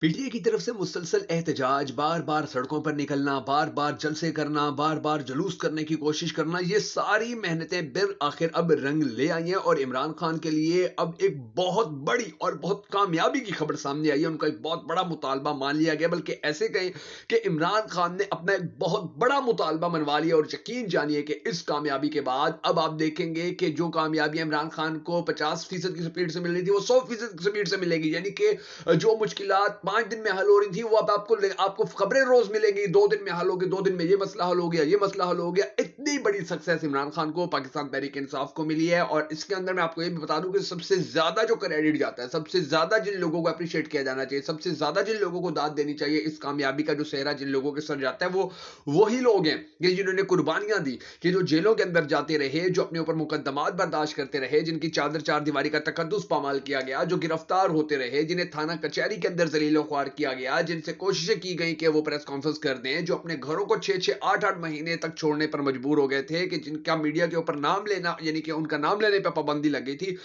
PTA की तरफ से मुसलसल एहतजाज, बार-बार सड़कों पर निकलना, बार-बार जलसे करना, बार-बार जुलूस करने की कोशिश करना, ये सारी मेहनतें बिल आखिर अब रंग ले आई हैं और इमरान खान के लिए अब एक बहुत बड़ी और बहुत कामयाबी की खबर सामने आई है। उनका एक बहुत बड़ा मुतालबा मान लिया गया, बल्कि ऐसे कहें कि इमरान खान ने अपना एक बहुत बड़ा मुतालबा मनवा लिया और यकीन जानिए कि इस कामयाबी के बाद अब आप देखेंगे कि जो कामयाबी इमरान खान को 50% की स्पीड से मिल रही थी, वो 100% की स्पीड से मिलेगी। यानी कि जो मुश्किलात 5 दिन में हल हो रही थी, वो अब आपको खबरें रोज मिलेंगी, 2 दिन में हल होगी, 2 दिन में ये मसला हल हो गया, ये मसला हल हो गया। इतनी बड़ी सक्सेस इमरान खान को, पाकिस्तान तहरीक-ए-इंसाफ को मिली है। और इसके अंदर मैं आपको ये भी बता दूं कि सबसे ज्यादा जो क्रेडिट जाता है, सबसे ज्यादा जिन लोगों को अप्रिशिएट किया जाना चाहिए, सबसे ज्यादा जिन लोगों को दाद देनी चाहिए, इस कामयाबी का जो सेहरा जिन लोगों के सर जाता है, वो वही लोग हैं कि जिन्होंने कुर्बानियां दी, कि जो जेलों के अंदर जाते रहे, जो अपने ऊपर मुकदमात बर्दाश्त करते रहे, जिनकी चादर चार दीवारी का तकद्दुस पामाल किया गया, जो गिरफ्तार होते रहे, जिन्हें थाना कचहरी के अंदर जलीलो ख्वार किया गया, जिनसे कोशिशें की गई कि वो प्रेस कॉन्फ्रेंस कर दें, जो अपने घरों को 6-6 8-8 महीने तक छोड़ने पर मजबूर हो गए थे, कि जिनका मीडिया के ऊपर नाम लेना, यानी कि उनका नाम लेने पर पाबंदी लग गई थी।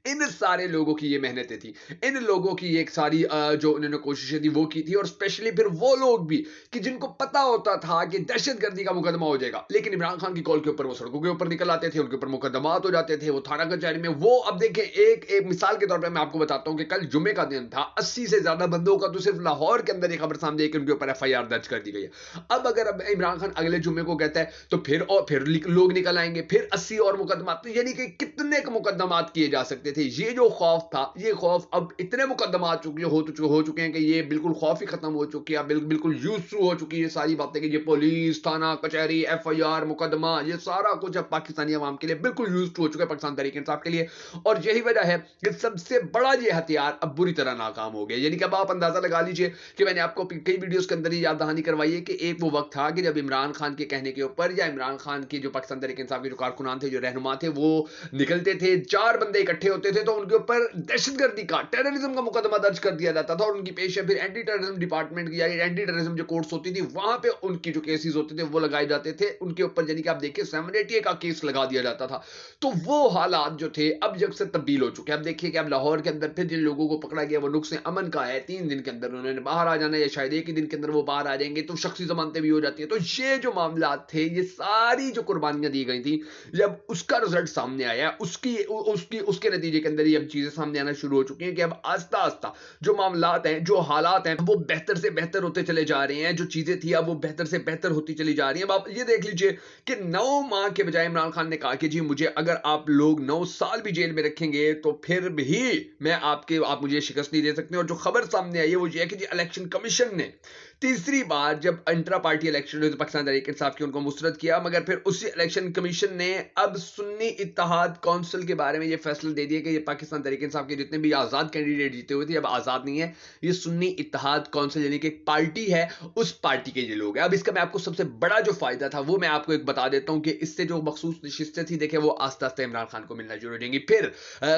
इन सारे लोगों की ये मेहनतें थी, इन लोगों की एक सारी जो उन्होंने कोशिशें दी वो की थी। और स्पेशली फिर वो लोग भी कि जिनको पता होता था कि दहशतगर्दी का मुकदमा हो जाएगा, लेकिन इमरान खान की कॉल के ऊपर वो सड़कों के ऊपर निकल आते थे, उनके ऊपर मुकदमात हो जाते थे, वो थाना कचहरी में वो। अब देखें, एक एक मिसाल के तौर पर मैं आपको बताता हूं कि कल जुमे का दिन था, 80 से ज्यादा बंदों का तो सिर्फ लाहौर के अंदर एक खबर सामने आई कि उनके ऊपर एफआईआर दर्ज कर दी गई है। अब इमरान खान अगले जुमे को कहता है तो फिर लोग निकल आएंगे, फिर 80 और मुकदमा, तो यानी कि कितने मुकदमात किए जा सकते थे। ये जो खौफ था, ये खौफ अब इतने मुकदमा हो चुके हैं कि ये बिल्कुल खौफ ही खत्म हो चुके हैं। बिल्कुल यूज हो चुकी है ये सारी बातें कि ये पुलिस, थाना कचहरी, एफआईआर, मुकदमा, ये सारा कुछ अब पाकिस्तानी अवाम के लिए बिल्कुल यूज हो चुका है, पाकिस्तान तहरीक इंसाफ के लिए। और यही वजह है कि सबसे बड़ा ये हथियार अब बुरी तरह नाकाम हो गया। यानी कि अब आप अंदाजा लगा लीजिए कि मैंने आपको कई वीडियोस के अंदर ये याद दहानी करवाई है कि एक वो वक्त था कि जब इमरान खान के कहने के ऊपर, या इमरान खान के जो पाकिस्तान तहरीक इंसाफ के जो कारकुनान थे, जो रहनुमा थे, वो निकलते थे, 4 बंदे इकट्ठे होते थे, तो उनके ऊपर दहशतगर्दी का, टेररिज्म का मुकदमा दर्ज कर दिया जाता था। और उनकी पेश फिर एंटी टेररिज्म डिपार्टमेंट की, या एंटी टेररिज्म जो कोर्ट्स होती थी, वहां पे उनकी जो केसेस होते थे वो लगाए जाते थे उनके ऊपर। यानी कि आप देखिए 780 का केस लगा दिया जाता था। तो वो हालात जो थे अब जब से तब्दील हो चुके हैं। अब देखिए कि अब लाहौर के अंदर फिर जिन लोगों को पकड़ा गया वो नुक्से अमन का है, 3 दिन के अंदर उन्होंने बाहर आ जाना, या शायद एक ही दिन के अंदर वो बाहर आ जाएंगे, तो शख्सी जमानतें भी हो जाती है। तो ये जो मामला थे, ये सारी जो कुर्बानियां दी गई थी, जब उसका रिजल्ट सामने आया, उसके नतीजे के अंदर ये अब चीजें सामने आना शुरू हो चुकी हैं कि अब आस्ता आस्ता जो मामलात हैं, जो हालात हैं, वो बेहतर से बेहतर होते चले जा रहे हैं। जो चीजें थी अब वो बेहतर से बेहतर होती चली जा रही हैं। अब आप ये देख लीजिए कि 9 माह के बजाय इमरान खान ने कहा कि जी मुझे, अगर आप लोग 9 साल भी जेल में रखेंगे तो फिर भी आप मुझे शिकस्त नहीं दे सकते। और जो खबर सामने आई है वो ये है कि जी इलेक्शन कमीशन ने तीसरी बार जब इंट्रा पार्टी इलेक्शन हुए तो पाकिस्तान तहरीक इंसाफ की उनको मुस्तरद किया, मगर फिर उसी इलेक्शन कमीशन ने अब सुन्नी इत्तेहाद काउंसिल के बारे में ये फैसला दे दिया कि ये पाकिस्तान तहरीक इंसाफ के जितने भी आजाद कैंडिडेट जीते हुए थे, अब आजाद नहीं है, ये सुन्नी इत्तेहाद काउंसिल यानी कि एक पार्टी है, उस पार्टी के ये लोग हैं। अब इसका मैं आपको सबसे बड़ा जो फायदा था वो मैं आपको एक बता देता हूं कि इससे जो मखसूस नशिस्तें थी, देखिए वो आस्ता आस्ता इमरान खान को मिलना शुरू हो जाएंगी। फिर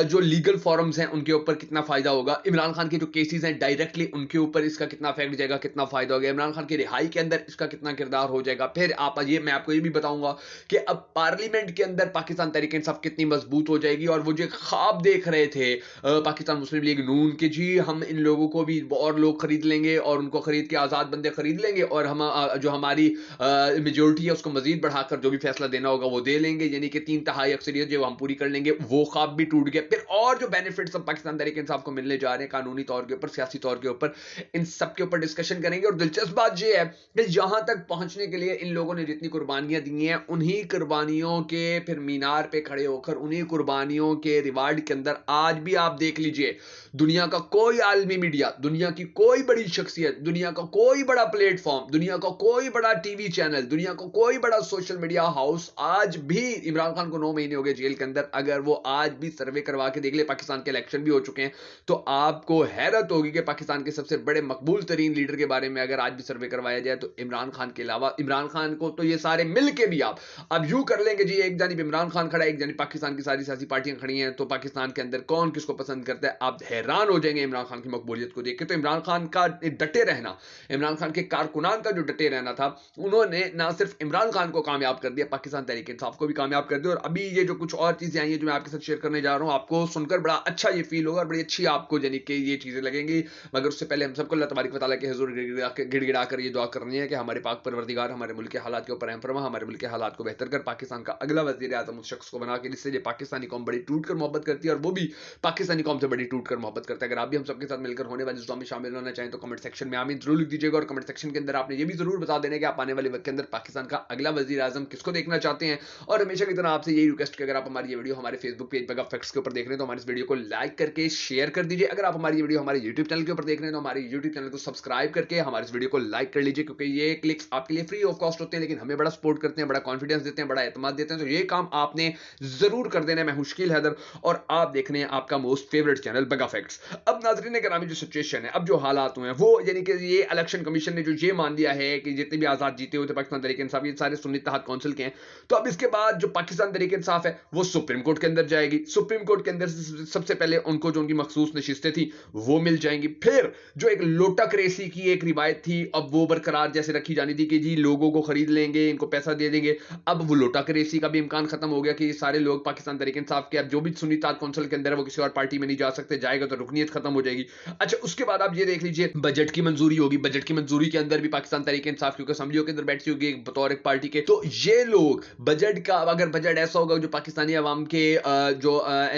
जो लीगल फॉरम्स हैं उनके ऊपर कितना फायदा होगा, इमरान खान के जो केसेस हैं डायरेक्टली उनके ऊपर इसका कितना इफेक्ट जाएगा, कितना फायदा हो गया, इमरान खान की रिहाई के अंदर इसका कितना किरदार हो जाएगा। फिर मैं आपको ये भी बताऊंगा कि अब पार्लियामेंट के अंदर पाकिस्तान तहरीक इंसाफ कितनी मजबूत हो जाएगी। और वो जो ख्वाब देख रहे थे पाकिस्तान मुस्लिम लीग नून के, जी हम इन लोगों को भी और लोग खरीद लेंगे और उनको खरीद के आजाद बंदे खरीद लेंगे और हम जो हमारी मेजोरिटी है उसको मजीद बढ़ाकर जो भी फैसला देना होगा वो दे लेंगे, यानी कि 3/3 अक्सरियत जो हम पूरी कर लेंगे, वो ख्वाब भी टूट गया। फिर और जो बेनिफिट्स अब पाकिस्तान तहरीक इंसाफ को मिलने जा रहे हैं कानूनी तौर के ऊपर, सियासी तौर के ऊपर, इन सब के ऊपर डिस्कशन करेंगे। और दिलचस्प बात यह है कि यहां तक पहुंचने के लिए इन लोगों ने जितनी कुर्बानियां दी हैं, उन्हीं कुर्बानियों के फिर मीनार पे खड़े होकर, उन्हीं कुर्बानियों के रिवार्ड के अंदर आज भी आप देख लीजिए, दुनिया का कोई आलमी मीडिया, दुनिया की कोई बड़ी शख्सियत, दुनिया का कोई बड़ा प्लेटफॉर्म, दुनिया का कोई बड़ा टीवी चैनल, दुनिया का कोई बड़ा सोशल मीडिया हाउस आज भी, इमरान खान को 9 महीने हो गए जेल के अंदर, अगर वो आज भी सर्वे करवा के देख ले, पाकिस्तान के इलेक्शन भी हो चुके हैं, तो आपको हैरत होगी कि पाकिस्तान के सबसे बड़े मकबूल तरीन लीडर के बारे में अगर आज भी सर्वे करवाया जाए तो इमरान खान के अलावा, इमरान खान को तो ये सारे मिल के भी आप अब यूं कर लेंगे जी, एक जानिब इमरान खान खड़ा है, एक जानिब पाकिस्तान की सारी सियासी पार्टियां खड़ी हैं, तो पाकिस्तान के अंदर कौन किसको पसंद करता है, आप हैरान हो जाएंगे इमरान खान की मकबूलियत को देख के। तो इमरान खान का डटे रहना, इमरान खान के कारकुनान का जो डटे रहना था, उन्होंने ना सिर्फ इमरान खान को कामयाब कर दिया, पाकिस्तान तहरीक इंसाफ को भी कामयाब कर दिया। और अभी ये जो कुछ और चीजें आई हैं जो मैं आपके साथ शेयर करने जा रहा हूं, आपको सुनकर बड़ा अच्छा ये फील होगा और बड़ी अच्छी आपको यानी कि ये चीजें लगेंगी, मगर उससे पहले हम सबको अल्लाह तबारक व तआला के हुजूर गिड़गिड़ा कर ये दुआ करनी है कि हमारे पाक परवरदिगार हमारे मुल्क के हालात के ऊपर रहम फरमा, हमारे मुल्क के हालात को बेहतर कर, पाकिस्तान का अगला वज़ीर आज़म उस शख्स को बना के जिससे ये पाकिस्तानी कौम बड़ी टूट कर मोहब्बत करती है और वो भी पाकिस्तानी कौम से बड़ी टूट कर मोहब्बत करता है। अगर आप भी हम सबके साथ मिलकर होने वाले इस दुआ में शामिल होना चाहें तो कमेंट सेक्शन में आमीन जरूर लिख दीजिएगा और कमेंट सेक्शन के अंदर आपने ये भी जरूर बता देना कि आप आने वाले वक्त के अंदर पाकिस्तान का अगला वज़ीर आज़म किसको देखना चाहते हैं। और हमेशा की तरह आपसे यही रिक्वेस्ट कि अगर आप हमारी ये वीडियो हमारे फेसबुक पेज पर फैक्ट्स के ऊपर देख रहे हैं तो हमारे इस वीडियो को लाइक करके शेयर कर दीजिए। अगर आप हमारी वीडियो हमारे यूट्यूब चैनल के ऊपर देख रहे हैं तो हमारे यूट्यूब चैनल को सब्सक्राइब करके हमारे इस वीडियो को लाइक कर लीजिए, क्योंकि ये क्लिक्स आपके लिए फ्री ऑफ कॉस्ट होते हैं लेकिन हमें बड़ा सपोर्ट करते हैं, बड़ा कॉन्फिडेंस देते हैं, बड़ा एतमाद देते हैं। तो ये काम आपने जरूर कर देना है। मैं मुश्किल हैदर और आप देख रहे हैं आपका मोस्ट फेवरेट चैनल बगा फैक्ट्स। अब नाज़रीन करामी जो सिचुएशन है, अब जो हालात हुए हैं वो यानी कि ये इलेक्शन कमीशन ने जो ये मान लिया है कि जितने भी आजाद जीते हुए थे पाकिस्तान तहरीक इंसाफ ये सारे सुन्नी इत्तेहाद काउंसिल के हैं। तो अब इसके बाद जो पाकिस्तान तहरीक इंसाफ है वो सुप्रीम कोर्ट के अंदर जाएगी। सुप्रीम कोर्ट के अंदर सबसे पहले उनको जो उनकी मखसूस नशिस्तें थी वो मिल जाएंगी। फिर जो एक लोटक रेसी की एक रिवायत थी अब वो बरकरार जैसे रखी जानी थी कि जी लोगों को खरीद लेंगे, इनको पैसा दे देंगे। अब वो लोटक रेसी का भी इम्कान खत्म हो गया कि ये सारे लोग पाकिस्तान तहरीक इंसाफ के अब जो भी सुन्नी इत्तेहाद काउंसिल के अंदर है वो किसी और पार्टी में नहीं जा सकते, जाएगा तो रुकनीयत खत्म हो जाएगी। अच्छा, उसके बाद आप ये देख लीजिए बजट की मंजूरी होगी। बजट की मंजूरी के अंदर भी पाकिस्तान तहरीक इंसाफ क्योंकि असेंबलियों के अंदर बैठी होगी बतौर एक पार्टी के, तो ये लोग बजट का अगर बजट ऐसा होगा जो पाकिस्तानी अवाम के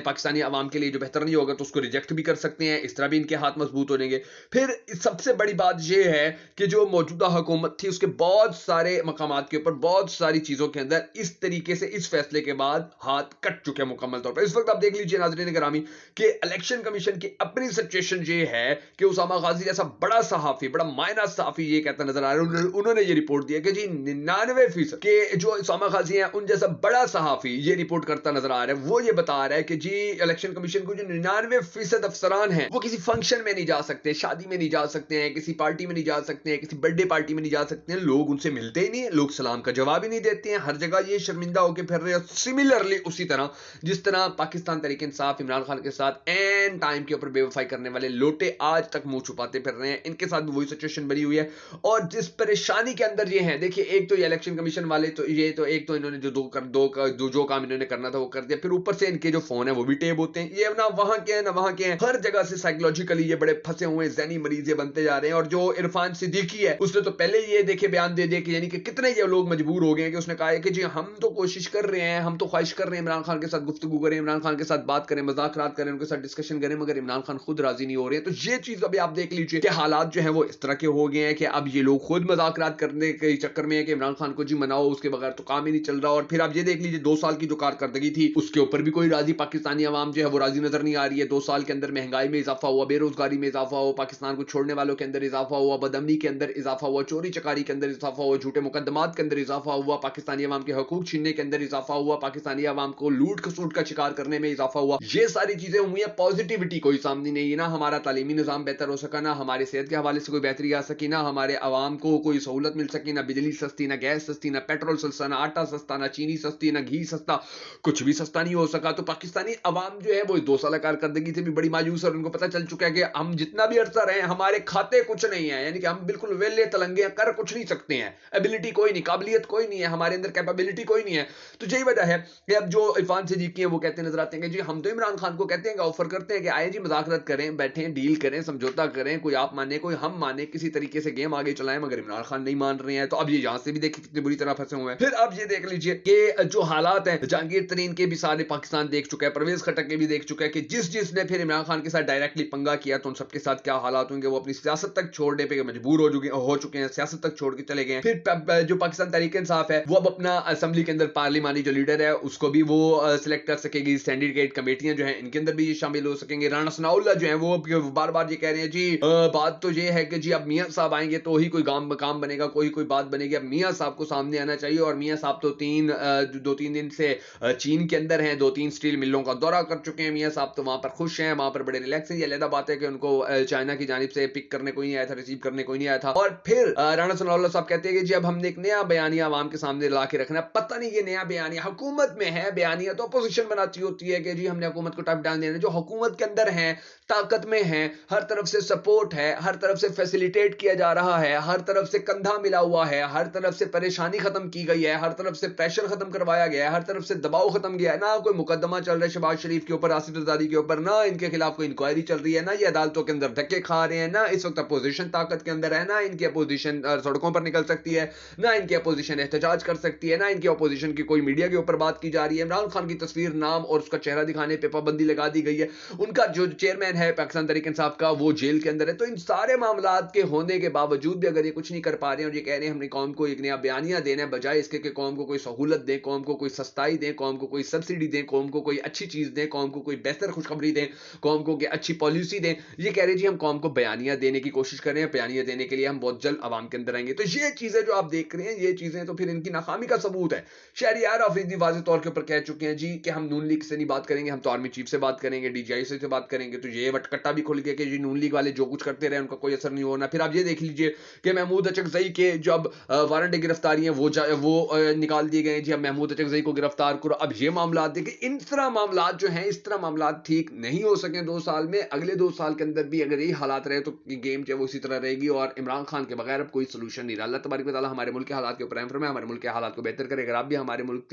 पाकिस्तानी अवाम के लिए जो बेहतर नहीं होगा तो उसको रिजेक्ट भी कर सकते हैं। इस तरह भी इनके हाथ मजबूत हो जाएंगे। फिर सबसे बड़ी बात यह है कि जो मौजूदा हुकूमत थी उसके बहुत सारे मकामात के ऊपर बहुत सारी चीजों के अंदर इस तरीके से इस फैसले के बाद हाथ कट चुके हैं मुकम्मल तौर पर। इस वक्त आप देख लीजिए नाज़रीन करामी कि इलेक्शन कमीशन की अपनी सिचुएशन ये है कि उसामा गाजी जैसा बड़ा सहाफी, बड़ा मायना सहाफी ये कहता नजर आ रहा है, उन्होंने ये रिपोर्ट दिया कि जी 99% के जो उसामा गाजी हैं उन जैसा बड़ा सहाफी ये रिपोर्ट करता नजर आ रहा है। वो ये बता रहा है कि जी इलेक्शन कमीशन को जो 99% अफसरान हैं वो किसी फंक्शन में नहीं जा सकते, शादी में नहीं जा सकते हैं, किसी पार्टी में नहीं जा सकते हैं, किसी बर्थडे पार्टी में नहीं जा सकते हैं। लोग उनसे मिलते ही नहीं है, लोग सलाम का जवाब ही नहीं देते हैं, हर जगह ये शर्मिंदा होकर फिर रहे हैं। सिमिलरली उसी तरह जिस तरह पाकिस्तान तहरीक इंसाफ इमरान खान के साथ एन टाइम के ऊपर बेवफाई करने वाले लोटे आज तक मुंह छुपाते फिर रहे हैं, इनके साथ भी वही सिचुएशन बनी हुई है। और जिस परेशानी के अंदर ये है, देखिए एक तो ये इलेक्शन कमीशन वाले तो ये तो एक तो इन्होंने जो काम इन्होंने करना था वो कर दिया, फिर ऊपर से इनके जो फोन है वो भी टेप होते हैं। ये ना वहां के हैं ना वहां के हैं, हर जगह से साइकोलॉजिकली ये बड़े फंसे हुए ज़हनी मरीज ये बनते जा रहे हैं। और जो इरफान सिद्दीकी है उसने तो पहले ये देखे बयान दे दिए कि यानी कि कितने ये लोग मजबूर हो गए हैं कि उसने कहा है कि जी हम तो कोशिश कर रहे हैं, हम तो ख्वाहिश कर रहे हैं इमरान खान के साथ गुफ्तगू करें, इमरान खान के साथ बात करें, मजाकरात करें, उनके साथ डिस्कशन करें, मगर इमरान खान खुद राजी नहीं हो रहे हैं। तो ये चीज अभी आप देख लीजिए कि हालात जो है वो इस तरह के हो गए हैं कि अब ये लोग खुद मजाकरात करने के चक्कर में है कि इमरान खान को जी मनाओ, उसके बगैर तो काम ही नहीं चल रहा। और फिर आप ये देख लीजिए 2 साल की जो कारकर्दगी थी उसके ऊपर भी कोई राजी पाकिस्तानी अवाम जो है वो राजी नजर नहीं आ रही है। 2 साल के अंदर महंगाई में इजाफा हुआ, बेरोजगारी में इजाफा हुआ, पाकिस्तान को छोड़ने वालों के अंदर इजाफा हुआ, बदअमनी के अंदर इजाफा हुआ, चोरी चकारी के अंदर इजाफा हुआ, झूठे मुकदमात के अंदर इजाफा हुआ, पाकिस्तानी अवाम के हकूक छीनने के अंदर इजाफा हुआ, पाकिस्तानी अवाम को लूट खसूट का शिकार करने में इजाफा हुआ। ये सारी चीजें हुई है, पॉजिटिविटी कोई सामने नहीं है। ना हमारा तालीमी निजाम बेहतर हो सका, ना हमारे सेहत के हवाले से कोई बेहतरी आ सकी, ना हमारे अवाम को कोई सहूलत मिल सकी, ना बिजली सस्ती, ना गैस सस्ती, ना पेट्रोल सस्ता, ना आटा सस्ता, ना चीनी सस्ती, ना घी सस्ता, कुछ भी सस्ता नहीं हो सका। तो पाकिस्तानी अवाम जो है वो 2 साल कारकर्दगी से भी बड़ी मायूस है और उनको पता चल चुका है कि हम जितना भी अरसा रहे हमारे खाते कुछ नहीं है, यानी कि हम बिल्कुल वेले तलंगे कर कुछ नहीं सकते हैं, एबिलिटी कोई नहीं, काबिलियत कोई नहीं है, हमारे अंदर कैपेबिलिटी कोई नहीं है। तो यही वजह है कि अब जो इरफान सिद्दीकी है वो कहते नजर आते हैं कि जी हम तो इमरान खान को कहते हैं कि ऑफर करते हैं कि आए जी मुज़ाकरात करें, बैठें, डील करें, समझौता करें, कोई आप माने कोई हम माने, किसी तरीके से गेम आगे चलाएं, मगर इमरान खान नहीं मान रहे हैं। तो अब ये यहां से भी देखिए कितनी बुरी तरह फंसे हुए हैं। फिर आप ये देख लीजिए कि जो हालात हैं जहांगीर तरीन के भी सारे पाकिस्तान देख चुका है, परवेज खटक के भी देख चुका है कि जिसने फिर इमरान खान के साथ डायरेक्टली पंगा किया तो उन सबके साथ क्या हालात होंगे। वो अपनी सियासत तक छोड़ने पे मजबूर हो चुके हैं, सियासत तक छोड़ के चले गए। फिर जो पाकिस्तान तहरीक इंसाफ है वो अब अपना असेंबली के अंदर पार्लिमानी जो लीडर है उसको भी वो सिलेक्ट कर सकेगी। सिंडिकेट कमेटियां जो है इनके अंदर भी ये शामिल हो सकेंगे। राणा सनाउल्लाह जो है वो बार बार ये कह रहे हैं जी बात तो ये है कि जी अब मियां साहब आएंगे तो ही कोई काम बनेगा, कोई बात बनेगी। अब मियां साहब को सामने आना चाहिए और मियां साहब तो 2-3 दिन से चीन के अंदर हैं, 2-3 स्टील मिलों का दौरा कर चुके हैं। मियां साहब तो वहां पर खुश हैं, वहां पर बड़े रिलैक्स हैं। ये अलग बात है कि उनको चाइना की जानिब से पिक करने कोई नहीं आया था, रिसीव करने कोई नहीं आया था। और फिर राणा सनाउल्लाह साहब कहते हैं कि जी अब हमने एक नया बयानिया आवाम के सामने ला के रखना। पता नहीं ये नया बयानिया हुकूमत में है, बयानिया तो अपोजिशन बनाती होती है कि जी हमने हुकूमत को टफ डाउन देना। जो हुकूमत के अंदर है, ताकत में है, हर तरफ से सपोर्ट है, हर तरफ से फैसिलिटेट किया जा रहा है, हर तरफ से कंधा मिला हुआ है, हर तरफ से परेशानी खत्म की गई है, हर तरफ से प्रेशर खत्म करवाया गया है, हर तरफ से दबाव खत्म किया है। ना कोई मुकदमा चल रहा है शहबाज शरीफ के ऊपर, आसिफ जरदारी के ऊपर, ना इनके खिलाफ कोई इंक्वायरी चल रही है, ना ये अदालतों के अंदर धक्के खा रहे हैं, ना इस वक्त अपोजिशन ताकत के अंदर है, ना इनकी अपोजिशन सड़कों पर निकल सकती है, ना इनकी अपोजिशन एहतजाज कर सकती है, ना इनकी अपोजिशन की कोई मीडिया के ऊपर बात की जा रही है। इमरान खान की तस्वीर, नाम और उसका चेहरा दिखाने पर पाबंदी लगा दी गई है। उनका जो चेयरमैन है पाकिस्तान तहरीक इंसाफ का, वो जेल के अंदर है। तो इन सारे मामलात के होने के बावजूद भी अगर ये कुछ नहीं कर पा रहे हैं और ये कह रहे हैं हमने कौम को एक नया बयानिया देना है, बजाय इसके कि कौम को कोई सहूलत दें, कौम को कोई सस्ताई दें, कौम को कोई सब्सिडी दें, कौम को कोई अच्छी चीज दें, कौम को कोई बेहतर खुशखबरी दें, कौम को अच्छी पॉलिसी दें, ये कह रहे हैं जी हम कौम को बयानिया देने की कोशिश कर रहे हैं, बयानिया देने के लिए हम बहुत जल्द आवाम के अंदर आएंगे। तो ये चीजें जो आप देख रहे हैं, ये चीजें तो फिर इनकी नाकामी का सबूत है। शहरियार आफरीदी वाज़ेह तौर के ऊपर कह चुके हैं जी कि हम नून लीग से नहीं बात करेंगे, हम तो आर्मी चीफ से बात करेंगे, डीजीआई से बात करेंगे। तो ये वटकट्टा भी खुल गया कि जी नून लीग वाले जो कुछ करते रहे उनका कोई असर नहीं होना। फिर आप ये देख लीजिए कि महमूद अचकजई के जब वारंट गिरफ्तारी है वो निकाल दिए गए जी, अब महमूद अचकजई को गिरफ्तार करो। अब ये मामला देखिए, इस तरह मामला जो हैं, इस तरह मामला ठीक नहीं हो सके 2 साल में। अगले 2 साल के अंदर भी अगर यही हालात रहे तो गेम जो है वो इसी तरह रहेगी और इमरान खान के बगैर अब कोई सोल्यूशन नहीं रहा। अल्लाह तबारक व तआला हमारे मुल्क के हालात के ऊपर रहम फरमाए, हमारे मुल्क के हालात को बेहतर करे। अगर आप भी हमारे मुल्क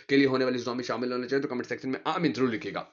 के लिए होने वाली इस दुआ में शामिल होना चाहिए तो कमेंट सेक्शन में आमीन जरूर लिखिएगा।